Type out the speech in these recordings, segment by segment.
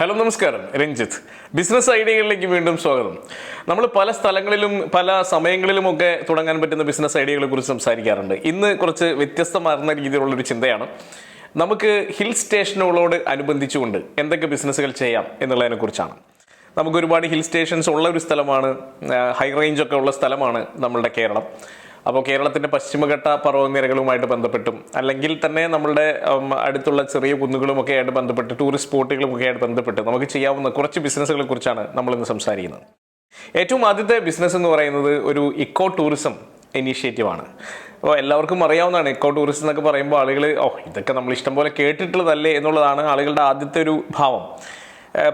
Hello നമസ്കാരം, Ranjith business ഐഡിയകളിലേക്ക് വീണ്ടും സ്വാഗതം. നമ്മൾ പല സ്ഥലങ്ങളിലും പല സമയങ്ങളിലുമൊക്കെ തുടങ്ങാൻ പറ്റുന്ന ബിസിനസ് ഐഡിയകളെ കുറിച്ച് സംസാരിക്കാറുണ്ട്. ഇന്ന് കുറച്ച് വ്യത്യസ്തമാർന്ന രീതിയിലുള്ളൊരു ചിന്തയാണ്. നമുക്ക് ഹിൽ സ്റ്റേഷനുകളോട് അനുബന്ധിച്ചുകൊണ്ട് എന്തൊക്കെ ബിസിനസ്സുകൾ ചെയ്യാം എന്നുള്ളതിനെ കുറിച്ചാണ്. നമുക്ക് ഒരുപാട് ഹിൽ സ്റ്റേഷൻസ് ഉള്ള ഒരു സ്ഥലമാണ്, ഹൈ റേഞ്ചൊക്കെ ഉള്ള സ്ഥലമാണ് നമ്മളുടെ കേരളം. അപ്പോൾ കേരളത്തിൻ്റെ പശ്ചിമഘട്ട പർവ്വതനിരകളുമായിട്ട് ബന്ധപ്പെട്ടും അല്ലെങ്കിൽ തന്നെ നമ്മളുടെ അടുത്തുള്ള ചെറിയ കുന്നുകളുമൊക്കെ ആയിട്ട് ബന്ധപ്പെട്ട് ടൂറിസ്റ്റ് സ്പോട്ടുകളുമൊക്കെ ആയിട്ട് ബന്ധപ്പെട്ട് നമുക്ക് ചെയ്യാവുന്ന കുറച്ച് ബിസിനസ്സുകളെ കുറിച്ചാണ് നമ്മളിന്ന് സംസാരിക്കുന്നത്. ഏറ്റവും ആദ്യത്തെ ബിസിനസ് എന്ന് പറയുന്നത് ഒരു ഇക്കോ ടൂറിസം ഇനീഷ്യേറ്റീവാണ്. അപ്പോൾ എല്ലാവർക്കും അറിയാവുന്നതാണ് ഇക്കോ ടൂറിസം എന്നൊക്കെ പറയുമ്പോൾ ആളുകൾ ഇതൊക്കെ നമ്മൾ ഇഷ്ടംപോലെ കേട്ടിട്ടുള്ളതല്ലേ എന്നുള്ളതാണ് ആളുകളുടെ ആദ്യത്തെ ഒരു ഭാവം.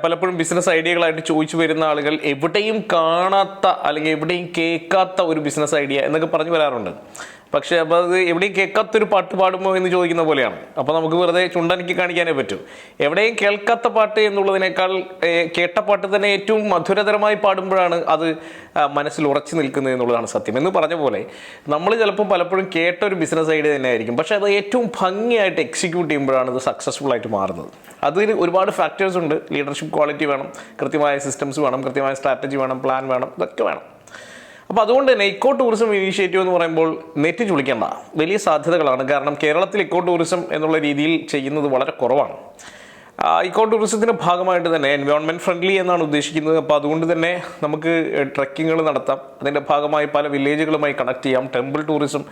പലപ്പോഴും ബിസിനസ് ഐഡിയകളായിട്ട് ചോദിച്ചു വരുന്ന ആളുകൾ എവിടെയും കാണാത്ത അല്ലെങ്കിൽ എവിടെയും കേൾക്കാത്ത ഒരു ബിസിനസ് ഐഡിയ എന്നൊക്കെ പറഞ്ഞു വരാറുണ്ട്. പക്ഷേ അപ്പോൾ അത് എവിടെയും കേൾക്കാത്തൊരു പാട്ട് പാടുമോ എന്ന് ചോദിക്കുന്ന പോലെയാണ്. അപ്പോൾ നമുക്ക് വെറുതെ ചുണ്ടനക്കി കാണിക്കാനേ പറ്റൂ. എവിടെയും കേൾക്കാത്ത പാട്ട് എന്നുള്ളതിനേക്കാൾ കേട്ട പാട്ട് തന്നെ ഏറ്റവും മധുരതരമായി പാടുമ്പോഴാണ് അത് മനസ്സിൽ ഉറച്ചു നിൽക്കുന്നത് എന്നുള്ളതാണ് സത്യം. എന്ന് പറഞ്ഞ പോലെ നമ്മൾ ചിലപ്പോൾ പലപ്പോഴും കേട്ട ഒരു ബിസിനസ് ഐഡിയ തന്നെ ആയിരിക്കും, പക്ഷേ അത് ഏറ്റവും ഭംഗിയായിട്ട് എക്സിക്യൂട്ട് ചെയ്യുമ്പോഴാണ് ഇത് സക്സസ്ഫുൾ ആയിട്ട് മാറുന്നത്. അതിന് ഒരുപാട് ഫാക്ടേഴ്സ് ഉണ്ട്. ലീഡർഷിപ്പ് ക്വാളിറ്റി വേണം, കൃത്യമായ സിസ്റ്റംസ് വേണം, കൃത്യമായ സ്ട്രാറ്റജി വേണം, പ്ലാൻ വേണം, ഇതൊക്കെ വേണം. അപ്പോൾ അതുകൊണ്ട് തന്നെ ഇക്കോ ടൂറിസം ഇനീഷ്യേറ്റീവ് എന്ന് പറയുമ്പോൾ നെറ്റ് ചുളിക്കേണ്ട വലിയ സാധ്യതകളാണ്. കാരണം കേരളത്തിൽ ഇക്കോ ടൂറിസം എന്നുള്ള രീതിയിൽ ചെയ്യുന്നത് വളരെ കുറവാണ്. ഇക്കോ ടൂറിസത്തിൻ്റെ ഭാഗമായിട്ട് തന്നെ എൻവയോൺമെൻറ്റ് ഫ്രണ്ട്ലി എന്നാണ് ഉദ്ദേശിക്കുന്നത്. അപ്പോൾ അതുകൊണ്ട് തന്നെ നമുക്ക് ട്രെക്കിങ്ങുകൾ നടത്താം. അതിൻ്റെ ഭാഗമായി പല വില്ലേജുകളുമായി കണക്ട് ചെയ്യാം. ടെമ്പിൾ ടൂറിസം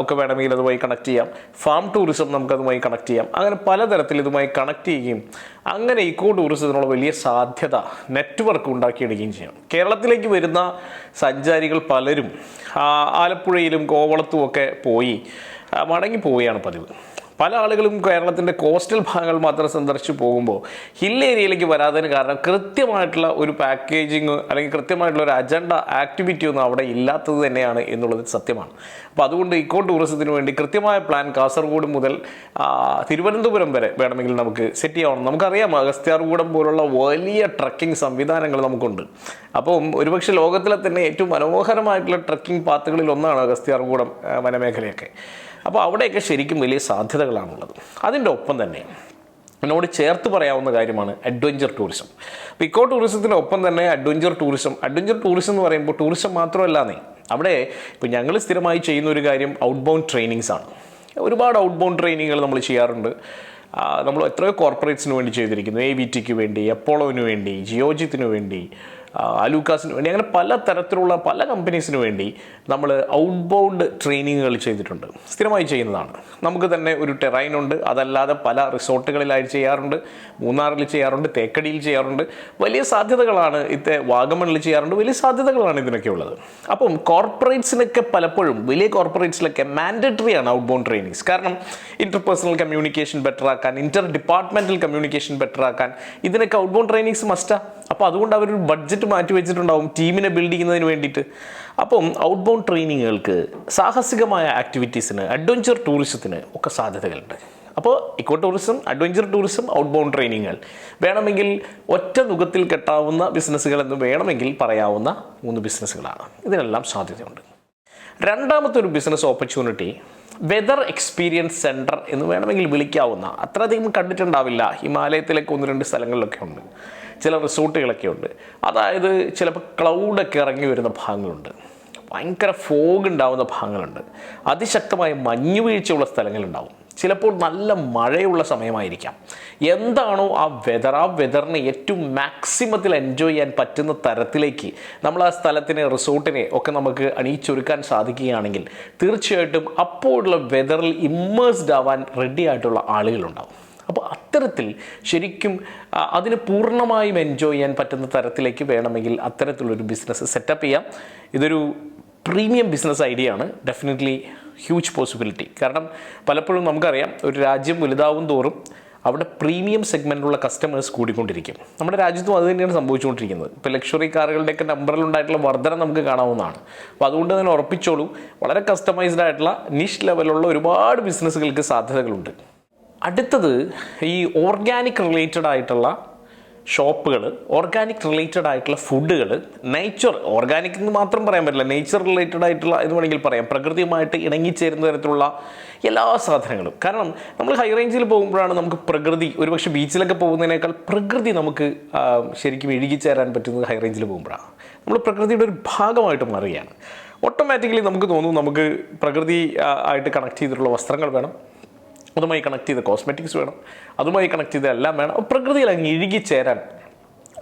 ഒക്കെ വേണമെങ്കിൽ അതുമായി കണക്ട് ചെയ്യാം. ഫാം ടൂറിസം നമുക്കതുമായി കണക്ട് ചെയ്യാം. അങ്ങനെ പലതരത്തിൽ ഇതുമായി കണക്ട് ചെയ്യുകയും അങ്ങനെ ഇക്കോ ടൂറിസത്തിനുള്ള വലിയ സാധ്യത നെറ്റ്വർക്ക് ഉണ്ടാക്കിയെടുക്കുകയും ചെയ്യാം. കേരളത്തിലേക്ക് വരുന്ന സഞ്ചാരികൾ പലരും ആലപ്പുഴയിലും കോവളത്തും ഒക്കെ പോയി മടങ്ങിപ്പോവുകയാണ് പതിവ്. പല ആളുകളും കേരളത്തിൻ്റെ കോസ്റ്റൽ ഭാഗങ്ങൾ മാത്രം സന്ദർശിച്ച് പോകുമ്പോൾ ഹിൽ ഏരിയയിലേക്ക് വരാത്തതിന് കാരണം കൃത്യമായിട്ടുള്ള ഒരു പാക്കേജിങ് അല്ലെങ്കിൽ കൃത്യമായിട്ടുള്ള ഒരു അജണ്ട ആക്ടിവിറ്റി ഒന്നും അവിടെ ഇല്ലാത്തത് തന്നെയാണ് എന്നുള്ളത് സത്യമാണ്. അപ്പോൾ അതുകൊണ്ട് ഇക്കോ ടൂറിസത്തിന് വേണ്ടി കൃത്യമായ പ്ലാൻ കാസർഗോഡ് മുതൽ തിരുവനന്തപുരം വരെ വേണമെങ്കിൽ നമുക്ക് സെറ്റ് ചെയ്യാവണം. നമുക്കറിയാം അഗസ്ത്യാർകൂടം പോലുള്ള വലിയ ട്രക്കിംഗ് സംവിധാനങ്ങൾ നമുക്കുണ്ട്. അപ്പം ഒരുപക്ഷെ ലോകത്തിലെ തന്നെ ഏറ്റവും മനോഹരമായിട്ടുള്ള ട്രക്കിംഗ് പാത്തുകളിൽ ഒന്നാണ് അഗസ്ത്യാർകൂടം വനമേഖലയൊക്കെ. അപ്പോൾ അവിടെയൊക്കെ ശരിക്കും വലിയ സാധ്യതകളാണുള്ളത്. അതിൻ്റെ ഒപ്പം തന്നെ എന്നോട് ചേർത്ത് പറയാവുന്ന കാര്യമാണ് അഡ്വഞ്ചർ ടൂറിസം. അപ്പോൾ ഇക്കോ ടൂറിസത്തിൻ്റെ ഒപ്പം തന്നെ അഡ്വഞ്ചർ ടൂറിസം എന്ന് പറയുമ്പോൾ ടൂറിസം മാത്രമല്ലാന്നേ, അവിടെ ഇപ്പോൾ ഞങ്ങൾ സ്ഥിരമായി ചെയ്യുന്ന ഒരു കാര്യം ഔട്ട് ബൗണ്ട് ട്രെയിനിങ്സ് ആണ്. ഒരുപാട് ഔട്ട് ബൗണ്ട് ട്രെയിനിങ്ങുകൾ നമ്മൾ ചെയ്യാറുണ്ട്. നമ്മൾ എത്രയോ കോർപ്പറേറ്റ്സിന് വേണ്ടി ചെയ്തിരിക്കുന്നു. AVTക്ക് വേണ്ടി, അപ്പോളോവിന് വേണ്ടി, ജിയോജിത്തിന് വേണ്ടി, അലൂക്കാസിന് വേണ്ടി, അങ്ങനെ പല തരത്തിലുള്ള പല കമ്പനീസിന് വേണ്ടി നമ്മൾ ഔട്ട് ബൗണ്ട് ട്രെയിനിങ്ങുകൾ ചെയ്തിട്ടുണ്ട്. സ്ഥിരമായി ചെയ്യുന്നതാണ്. നമുക്ക് തന്നെ ഒരു ടെറൈനുണ്ട്. അതല്ലാതെ പല റിസോർട്ടുകളിലായിട്ട് ചെയ്യാറുണ്ട്. മൂന്നാറിൽ ചെയ്യാറുണ്ട്, തേക്കടിയിൽ ചെയ്യാറുണ്ട്. വലിയ സാധ്യതകളാണ്. വാഗമണിൽ ചെയ്യാറുണ്ട്. വലിയ സാധ്യതകളാണ് ഇതിനൊക്കെ ഉള്ളത്. അപ്പം കോർപ്പറേറ്റ്സിനൊക്കെ പലപ്പോഴും വലിയ കോർപ്പറേറ്റ്സിലൊക്കെ മാൻഡേറ്ററി ആണ് ഔട്ട് ബൗണ്ട് ട്രെയിനിങ്സ്. കാരണം ഇന്റർപേഴ്സണൽ കമ്മ്യൂണിക്കേഷൻ ബെറ്റർ ആക്കാൻ, ഇന്റർ ഡിപ്പാർട്ട്മെന്റൽ കമ്മ്യൂണിക്കേഷൻ ബെറ്റർ ആക്കാൻ ഇതിനൊക്കെ ഔട്ട് ബൗണ്ട് ട്രെയിനിങ്സ് മസ്റ്റാ. അപ്പോൾ അതുകൊണ്ട് അവരൊരു ബഡ്ജറ്റ് മാറ്റി വെച്ചിട്ടുണ്ടാവും ടീമിനെ ബിൽഡ് ചെയ്യുന്നതിന് വേണ്ടിയിട്ട്. അപ്പം ഔട്ട് ബൗണ്ട് ട്രെയിനിങ്ങുകൾക്ക്, സാഹസികമായ ആക്ടിവിറ്റീസിന്, അഡ്വഞ്ചർ ടൂറിസത്തിന് ഒക്കെ സാധ്യതകളുണ്ട്. അപ്പോൾ eco tourism, adventure tourism, out bound ട്രെയിനിങ്ങുകൾ വേണമെങ്കിൽ ഒറ്റ നുഖത്തിൽ കെട്ടാവുന്ന ബിസിനസ്സുകൾ എന്ന് വേണമെങ്കിൽ പറയാവുന്ന 3 ബിസിനസ്സുകളാണ്. ഇതിനെല്ലാം സാധ്യതയുണ്ട്. രണ്ടാമത്തെ ഒരു business opportunity weather experience centre എന്ന് വേണമെങ്കിൽ വിളിക്കാവുന്ന, അത്രയധികം കണ്ടിട്ടുണ്ടാവില്ല, ഹിമാലയത്തിലേക്ക് 1-2 സ്ഥലങ്ങളിലൊക്കെ ഉണ്ട്, ചില റിസോർട്ടുകളൊക്കെ ഉണ്ട്. അതായത് ചിലപ്പോൾ ക്ലൗഡൊക്കെ ഇറങ്ങി വരുന്ന ഭാഗങ്ങളുണ്ട്, ഭയങ്കര ഫോഗ് ഉണ്ടാവുന്ന ഭാഗങ്ങളുണ്ട്, അതിശക്തമായ മഞ്ഞുവീഴ്ചയുള്ള സ്ഥലങ്ങളുണ്ടാവും, ചിലപ്പോൾ നല്ല മഴയുള്ള സമയമായിരിക്കാം. എന്താണോ ആ വെതറിനെ ഏറ്റവും മാക്സിമത്തിൽ എൻജോയ് ചെയ്യാൻ പറ്റുന്ന തരത്തിലേക്ക് നമ്മൾ ആ സ്ഥലത്തിനെ, റിസോർട്ടിനെ ഒക്കെ നമുക്ക് അണിയിച്ചൊരുക്കാൻ സാധിക്കുകയാണെങ്കിൽ തീർച്ചയായിട്ടും അപ്പോഴുള്ള വെതറിൽ ഇമ്മേഴ്സ്ഡ് ആവാൻ റെഡി ആയിട്ടുള്ള ആളുകളുണ്ടാവും. അപ്പോൾ അത്തരത്തിൽ ശരിക്കും അതിന് പൂർണ്ണമായും എൻജോയ് ചെയ്യാൻ പറ്റുന്ന തരത്തിലേക്ക് വേണമെങ്കിൽ അത്തരത്തിലുള്ളൊരു ബിസിനസ് സെറ്റപ്പ് ചെയ്യാം. ഇതൊരു പ്രീമിയം ബിസിനസ് ഐഡിയ ആണ്. Definitely huge possibility. കാരണം പലപ്പോഴും നമുക്കറിയാം, ഒരു രാജ്യം വലുതാവും തോറും അവിടെ പ്രീമിയം സെഗ്മെൻറ്റിലുള്ള കസ്റ്റമേഴ്സ് കൂടിക്കൊണ്ടിരിക്കും. നമ്മുടെ രാജ്യത്തും അത് തന്നെയാണ് സംഭവിച്ചുകൊണ്ടിരിക്കുന്നത്. ഇപ്പോൾ ലക്ഷറി കാറുകളുടെയൊക്കെ നമ്പറിലുണ്ടായിട്ടുള്ള വർധന നമുക്ക് കാണാവുന്നതാണ്. അപ്പോൾ അതുകൊണ്ട് തന്നെ ഉറപ്പിച്ചോളൂ, വളരെ കസ്റ്റമൈസ്ഡ് ആയിട്ടുള്ള നിഷ് ലെവലുള്ള ഒരുപാട് ബിസിനസ്സുകൾക്ക് സാധ്യതകളുണ്ട്. അടുത്തത് ഈ ഓർഗാനിക് റിലേറ്റഡ് ആയിട്ടുള്ള ഷോപ്പുകൾ, ഓർഗാനിക് റിലേറ്റഡ് ആയിട്ടുള്ള ഫുഡുകൾ, നേച്ചർ, ഓർഗാനിക് എന്ന് മാത്രം പറയാൻ പറ്റില്ല, നേച്ചർ റിലേറ്റഡ് ആയിട്ടുള്ള എന്ന് വേണമെങ്കിൽ പറയാം, പ്രകൃതിയുമായിട്ട് ഇണങ്ങിച്ചേരുന്ന തരത്തിലുള്ള എല്ലാ സാധനങ്ങളും. കാരണം നമ്മൾ ഹൈ റേഞ്ചിൽ പോകുമ്പോഴാണ് നമുക്ക് പ്രകൃതി, ഒരുപക്ഷെ ബീച്ചിലൊക്കെ പോകുന്നതിനേക്കാൾ പ്രകൃതി നമുക്ക് ശരിക്കും ഇഴുകിച്ചേരാൻ പറ്റുന്നത് ഹൈ റേഞ്ചിൽ പോകുമ്പോഴാണ്. നമ്മൾ പ്രകൃതിയുടെ ഒരു ഭാഗമായിട്ട് മാറുകയാണ്. ഓട്ടോമാറ്റിക്കലി നമുക്ക് തോന്നും നമുക്ക് പ്രകൃതി ആയിട്ട് കണക്ട് ചെയ്തിട്ടുള്ള വസ്ത്രങ്ങൾ വേണം, അതുമായി കണക്ട് ചെയ്ത കോസ്മെറ്റിക്സ് വേണം, അതുമായി കണക്ട് ചെയ്ത എല്ലാം വേണം. പ്രകൃതിയിൽ അങ്ങ് ഇഴുകിച്ചേരാൻ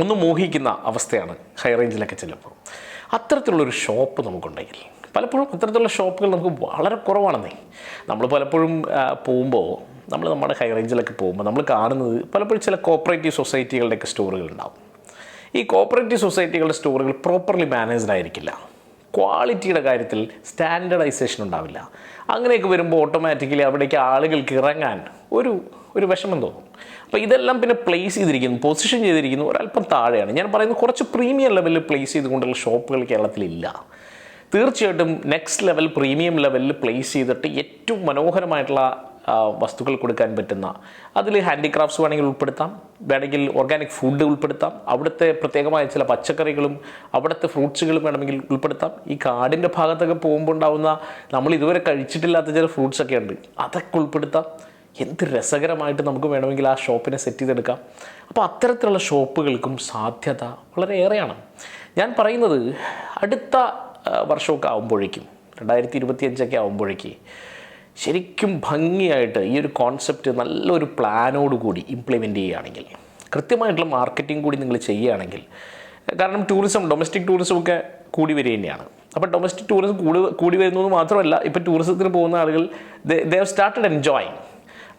ഒന്ന് മോഹിക്കുന്ന അവസ്ഥയാണ് ഹൈ റേഞ്ചിലൊക്കെ ചെല്ലുമ്പോൾ. അത്തരത്തിലുള്ളൊരു ഷോപ്പ് നമുക്കുണ്ടെങ്കിൽ, പലപ്പോഴും അത്തരത്തിലുള്ള ഷോപ്പുകൾ നമുക്ക് വളരെ കുറവാണെന്നേ. നമ്മൾ പലപ്പോഴും പോകുമ്പോൾ, നമ്മുടെ ഹൈ റേഞ്ചിലൊക്കെ പോകുമ്പോൾ നമ്മൾ കാണുന്നത് പലപ്പോഴും ചില കോപ്പറേറ്റീവ് സൊസൈറ്റികളുടെയൊക്കെ സ്റ്റോറുകൾ ഉണ്ടാവും. ഈ കോപ്പറേറ്റീവ് സൊസൈറ്റികളുടെ സ്റ്റോറുകൾ പ്രോപ്പർലി മാനേജ്ഡ് ആയിരിക്കില്ല. ക്വാളിറ്റിയുടെ കാര്യത്തിൽ സ്റ്റാൻഡേർഡൈസേഷൻ ഉണ്ടാവില്ല. അങ്ങനെയൊക്കെ വരുമ്പോൾ ഓട്ടോമാറ്റിക്കലി അവിടേക്ക് ആളുകൾക്ക് ഇറങ്ങാൻ ഒരു വിഷമം തോന്നും. അപ്പോൾ ഇതെല്ലാം പിന്നെ പ്ലേസ് ചെയ്തിരിക്കുന്നു, പൊസിഷൻ ചെയ്തിരിക്കുന്നു ഒരല്പം താഴെയാണ്. ഞാൻ പറയുന്നത് കുറച്ച് പ്രീമിയം ലെവലിൽ പ്ലേസ് ചെയ്തുകൊണ്ടുള്ള ഷോപ്പുകൾ കേരളത്തിലില്ല. തീർച്ചയായിട്ടും നെക്സ്റ്റ് ലെവൽ, പ്രീമിയം ലെവലിൽ പ്ലേസ് ചെയ്തിട്ട് ഏറ്റവും മനോഹരമായിട്ടുള്ള വസ്തുക്കൾ കൊടുക്കാൻ പറ്റുന്ന, അതിൽ ഹാൻഡിക്രാഫ്റ്റ്സ് വേണമെങ്കിൽ ഉൾപ്പെടുത്താം, വേണമെങ്കിൽ ഓർഗാനിക് ഫുഡ് ഉൾപ്പെടുത്താം, അവിടുത്തെ പ്രത്യേകമായ ചില പച്ചക്കറികളും അവിടുത്തെ ഫ്രൂട്ട്സുകളും വേണമെങ്കിൽ ഉൾപ്പെടുത്താം. ഈ കാടിൻ്റെ ഭാഗത്തൊക്കെ പോകുമ്പോൾ ഉണ്ടാകുന്ന നമ്മൾ ഇതുവരെ കഴിച്ചിട്ടില്ലാത്ത ചില ഫ്രൂട്ട്സൊക്കെ ഉണ്ട്, അതൊക്കെ ഉൾപ്പെടുത്താം. എന്ത് രസകരമായിട്ട് നമുക്ക് വേണമെങ്കിൽ ആ ഷോപ്പിനെ സെറ്റ് ചെയ്തെടുക്കാം. അപ്പോൾ അത്തരത്തിലുള്ള ഷോപ്പുകൾക്കും സാധ്യത വളരെയേറെയാണ്. ഞാൻ പറയുന്നത് അടുത്ത വർഷമൊക്കെ ആകുമ്പോഴേക്കും, 2025 ആകുമ്പോഴേക്ക് ശരിക്കും ഭംഗിയായിട്ട് ഈ ഒരു കോൺസെപ്റ്റ് നല്ലൊരു പ്ലാനോടുകൂടി ഇംപ്ലിമെൻ്റ് ചെയ്യുകയാണെങ്കിൽ, കൃത്യമായിട്ടുള്ള മാർക്കറ്റിംഗ് കൂടി നിങ്ങൾ ചെയ്യുകയാണെങ്കിൽ, കാരണം ഡൊമസ്റ്റിക് ടൂറിസം ഒക്കെ കൂടി വരിക തന്നെയാണ്. അപ്പോൾ ഡൊമസ്റ്റിക് ടൂറിസം കൂടി വരുന്നത് മാത്രമല്ല, ഇപ്പോൾ ടൂറിസത്തിന് പോകുന്ന ആളുകൾ ദേ ഹാവ് സ്റ്റാർട്ടഡ് എൻജോയിങ്.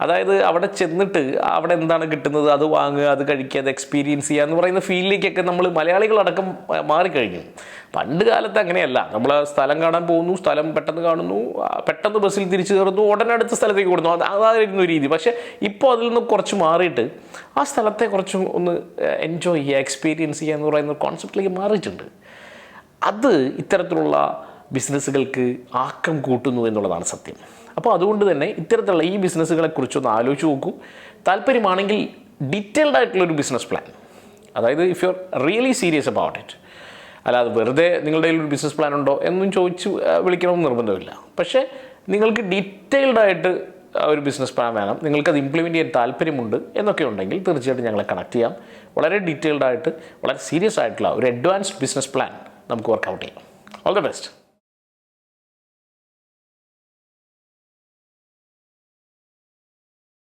അതായത് അവിടെ ചെന്നിട്ട് അവിടെ എന്താണ് കിട്ടുന്നത് അത് വാങ്ങുക, അത് കഴിക്കുക, അത് എക്സ്പീരിയൻസ് ചെയ്യുക എന്ന് പറയുന്ന ഫീൽഡിലേക്കൊക്കെ നമ്മൾ മലയാളികളടക്കം മാറിക്കഴിഞ്ഞു. പണ്ട് കാലത്ത് അങ്ങനെയല്ല. നമ്മൾ സ്ഥലം കാണാൻ പോകുന്നു, സ്ഥലം പെട്ടെന്ന് കാണുന്നു, പെട്ടെന്ന് ബസ്സിൽ തിരിച്ചു കയറുന്നു, ഉടനെ അടുത്ത സ്ഥലത്തേക്ക് കൊടുന്നു, അതായിരുന്നു രീതി. പക്ഷേ ഇപ്പോൾ അതിൽ നിന്ന് കുറച്ച് മാറിയിട്ട് ആ സ്ഥലത്തെ കുറച്ച് ഒന്ന് എൻജോയ് ചെയ്യുക, എക്സ്പീരിയൻസ് ചെയ്യുക എന്ന് പറയുന്ന കോൺസെപ്റ്റിലേക്ക് മാറിയിട്ടുണ്ട്. അത് ഇത്തരത്തിലുള്ള ബിസിനസ്സുകൾക്ക് ആക്കം കൂട്ടുന്നു എന്നുള്ളതാണ് സത്യം. അപ്പോൾ അതുകൊണ്ട് തന്നെ ഇത്തരത്തിലുള്ള ഈ ബിസിനസ്സുകളെക്കുറിച്ചൊന്ന് ആലോചിച്ച് നോക്കൂ. താല്പര്യമാണെങ്കിൽ ഡീറ്റെയിൽഡ് ആയിട്ടുള്ളൊരു ബിസിനസ് പ്ലാൻ, അതായത് if you are really serious about it, അല്ലാതെ വെറുതെ നിങ്ങളുടെ കയ്യിൽ ഒരു ബിസിനസ് പ്ലാൻ ഉണ്ടോ എന്നും ചോദിച്ച് വിളിക്കണമെന്ന് നിർബന്ധമില്ല. പക്ഷേ നിങ്ങൾക്ക് ഡീറ്റെയിൽഡ് ആയിട്ട് ഒരു ബിസിനസ് പ്ലാൻ വേണം, നിങ്ങൾക്കത് ഇംപ്ലിമെൻറ്റ് ചെയ്യാൻ താല്പര്യമുണ്ട് എന്നൊക്കെ ഉണ്ടെങ്കിൽ തീർച്ചയായിട്ടും ഞങ്ങളെ കണക്ട് ചെയ്യാം. വളരെ ഡീറ്റെയിൽഡ് ആയിട്ട്, വളരെ സീരിയസ് ആയിട്ടുള്ള ഒരു അഡ്വാൻസ്ഡ് ബിസിനസ് പ്ലാൻ നമുക്ക് വർക്കൗട്ട് ചെയ്യാം. All the best.